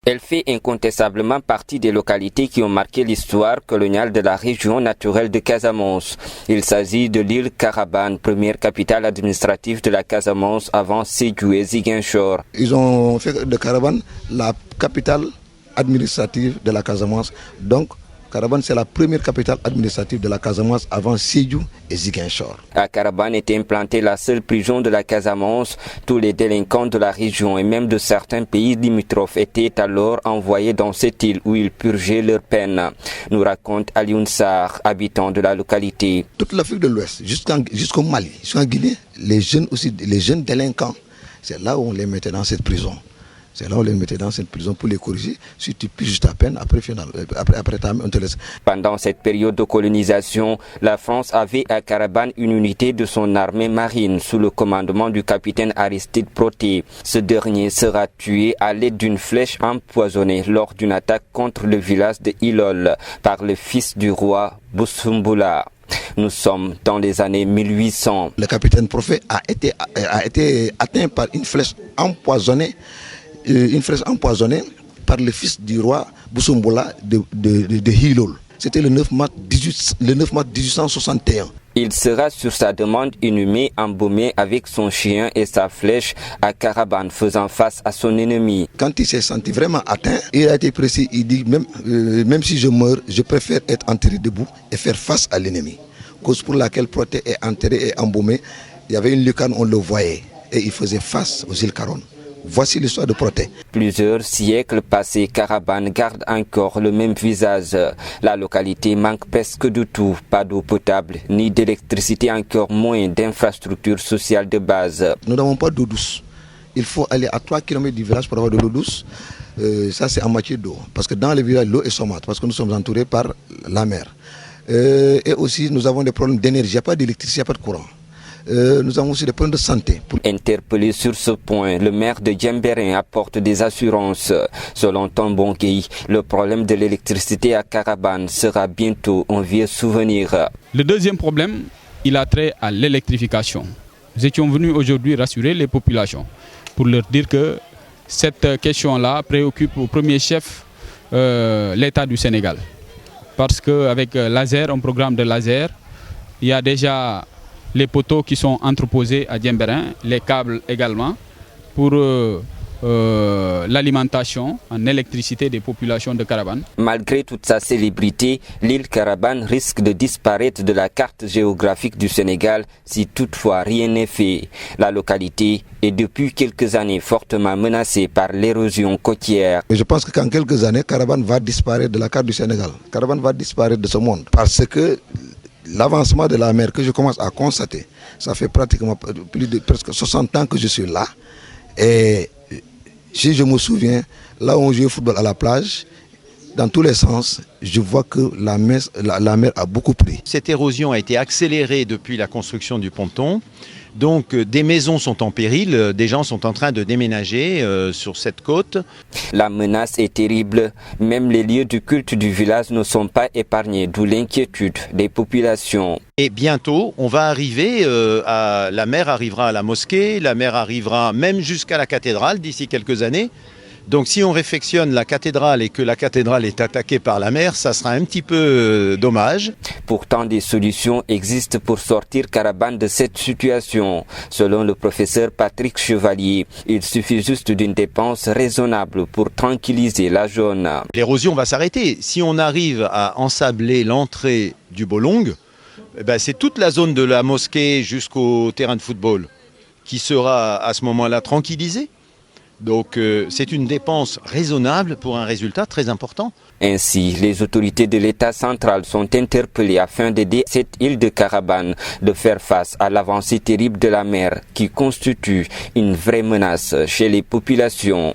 Elle fait incontestablement partie des localités qui ont marqué l'histoire coloniale de la région naturelle de Casamance. Il s'agit de l'île Carabane, première capitale administrative de la Casamance avant Sédhiou et Ziguinchor. Ils ont fait de Carabane la capitale administrative de la Casamance. Donc, Carabane, c'est la première capitale administrative de la Casamance avant Sédhiou et Ziguinchor. À Carabane était implantée la seule prison de la Casamance. Tous les délinquants de la région et même de certains pays limitrophes étaient alors envoyés dans cette île où ils purgeaient leur peine, nous raconte Alioune Sarr, habitant de la localité. Toute l'Afrique de l'Ouest, jusqu'au Mali, jusqu'en Guinée, les jeunes délinquants, c'est là où on les mettait dans cette prison. C'est là où on les mettait dans cette prison pour les corriger. Si tu purges ta peine, après on te laisse. Pendant cette période de colonisation, la France avait à Carabane une unité de son armée marine sous le commandement du capitaine Aristide Proté. Ce dernier sera tué à l'aide d'une flèche empoisonnée lors d'une attaque contre le village de Ilol par le fils du roi Boussoumboula. Nous sommes dans les années 1800. Le capitaine Proté a été atteint par une flèche empoisonnée. Par le fils du roi Boussoumboula de Hilol. C'était le 9 mars 1861. Il sera sur sa demande inhumé, embaumé avec son chien et sa flèche à Carabane, faisant face à son ennemi. Quand il s'est senti vraiment atteint, il a été précis, il dit même si je meurs, je préfère être enterré debout et faire face à l'ennemi. Cause pour laquelle Proté est enterré et embaumé, il y avait une lucarne, on le voyait, et il faisait face aux îles Caronne. Voici l'histoire de Proté. Plusieurs siècles passés, Carabane garde encore le même visage. La localité manque presque de tout. Pas d'eau potable, ni d'électricité, encore moins d'infrastructures sociales de base. Nous n'avons pas d'eau douce. Il faut aller à 3 km du village pour avoir de l'eau douce. Ça, c'est en matière d'eau. Parce que dans le village, l'eau est saumâtre, parce que nous sommes entourés par la mer. Et aussi, nous avons des problèmes d'énergie. Il n'y a pas d'électricité, il n'y a pas de courant. Nous avons aussi des problèmes de santé. Interpellé sur ce point, le maire de Diembéring apporte des assurances. Selon Tombongui, le problème de l'électricité à Carabane sera bientôt un vieux souvenir. Le deuxième problème, il a trait à l'électrification. Nous étions venus aujourd'hui rassurer les populations pour leur dire que cette question-là préoccupe au premier chef l'État du Sénégal. Parce qu'avec laser, un programme de laser, il y a déjà les poteaux qui sont entreposés à Diembéring, les câbles également, pour l'alimentation en électricité des populations de Carabane. Malgré toute sa célébrité, l'île Carabane risque de disparaître de la carte géographique du Sénégal si toutefois rien n'est fait. La localité est depuis quelques années fortement menacée par l'érosion côtière. Et je pense qu'en quelques années, Carabane va disparaître de la carte du Sénégal. Carabane va disparaître de ce monde. Parce que l'avancement de la mer que je commence à constater, ça fait pratiquement presque 60 ans que je suis là. Et si je me souviens, là où on joue au football à la plage, dans tous les sens, je vois que la mer a beaucoup pris. Cette érosion a été accélérée depuis la construction du ponton. Donc des maisons sont en péril, des gens sont en train de déménager sur cette côte. La menace est terrible, même les lieux du culte du village ne sont pas épargnés, d'où l'inquiétude des populations. Et bientôt, on va arriver, la mer arrivera à la mosquée, la mer arrivera même jusqu'à la cathédrale d'ici quelques années. Donc si on réfectionne la cathédrale et que la cathédrale est attaquée par la mer, ça sera un petit peu dommage. Pourtant, des solutions existent pour sortir Carabane de cette situation. Selon le professeur Patrick Chevalier, il suffit juste d'une dépense raisonnable pour tranquilliser la zone. L'érosion va s'arrêter. Si on arrive à ensabler l'entrée du Bolong, c'est toute la zone de la mosquée jusqu'au terrain de football qui sera à ce moment-là tranquillisée. Donc c'est une dépense raisonnable pour un résultat très important. Ainsi, les autorités de l'État central sont interpellées afin d'aider cette île de Carabane de faire face à l'avancée terrible de la mer qui constitue une vraie menace chez les populations.